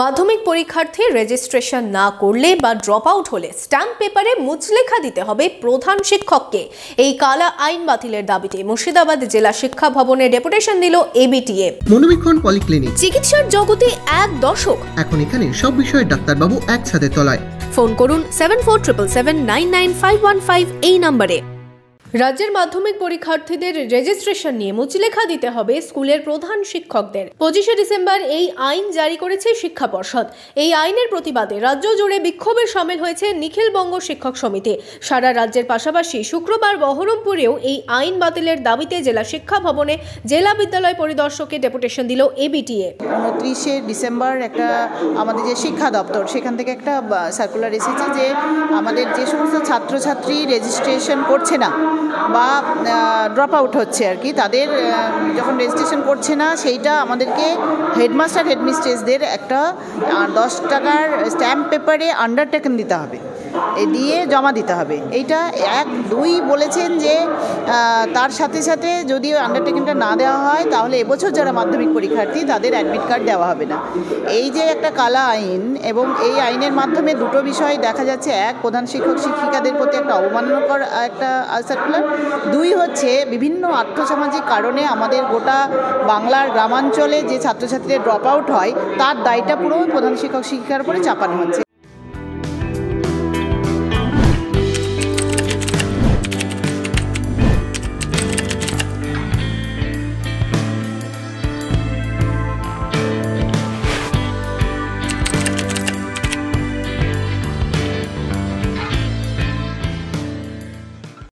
মাধ্যমিক পরীক্ষার্থী রেজিস্ট্রেশন না করলে বা ড্রপ আউট হলে স্ট্যাম্প পেপারে মুচলেখা দিতে হবে প্রধান শিক্ষককে। এই কালা আইন বাতিলের দাবিতে মুর্শিদাবাদ জেলা শিক্ষা ভবনে ডেপুটেশন দিল এবিটিএ। মনোবীক্ষণ পলিক্লিনিক, চিকিৎসার জগতে এক দশক। এখন এখানে সব বিষয়ে ডাক্তারবাবু একসাথে তলায়। ফোন করুন 7477799515 এই নম্বরে। রাজ্যের মাধ্যমিক পরীক্ষার্থীদের রেজিস্ট্রেশন নিয়ে মুচলেখা দিতে হবে স্কুলের প্রধান শিক্ষকদের। 25শে ডিসেম্বর এই আইন জারি করেছে শিক্ষা পর্ষদ। এই আইনের প্রতিবাদে রাজ্য জুড়ে বিক্ষোভে সামিল হয়েছে নিখিলবঙ্গ শিক্ষক সমিতি। সারা রাজ্যের পাশাপাশি শুক্রবার বহরমপুরেও এই আইন বাতিলের দাবিতে জেলা শিক্ষা ভবনে জেলা বিদ্যালয় পরিদর্শকের ডেপুটেশন দিল এবিটিএ। 29শে ডিসেম্বর একটা আমাদের যে শিক্ষা দপ্তর সেখান থেকে একটা সার্কুলার এসেছে যে আমাদের যে সমস্ত ছাত্রছাত্রী রেজিস্ট্রেশন করছে না বা ড্রপ আউট হচ্ছে আর কি, তাদের যখন রেজিস্ট্রেশন করছে না সেইটা আমাদেরকে হেডমাস্টার হেডমিস্ট্রেসদের একটা 10 টাকার স্ট্যাম্প পেপারে আন্ডারটেকেন দিতে হবে, দিয়ে জমা দিতে হবে। এইটা 1-2 বলেছেন যে তার সাথে সাথে যদি আন্ডারটেকেনটা না দেওয়া হয় তাহলে এবছর যারা মাধ্যমিক পরীক্ষার্থী তাদের অ্যাডমিট কার্ড দেওয়া হবে না। এই যে একটা কালা আইন, এবং এই আইনের মাধ্যমে দুটো বিষয় দেখা যাচ্ছে: এক, প্রধান শিক্ষক শিক্ষিকাদের প্রতি একটা অবমাননাকর একটা সার্কুলার; 2 হচ্ছে বিভিন্ন আর্থসামাজিক কারণে আমাদের গোটা বাংলার গ্রামাঞ্চলে যে ছাত্রছাত্রীদের ড্রপ আউট হয় তার দায়টা পুরো প্রধান শিক্ষক শিক্ষিকার উপরে চাপানো হচ্ছে।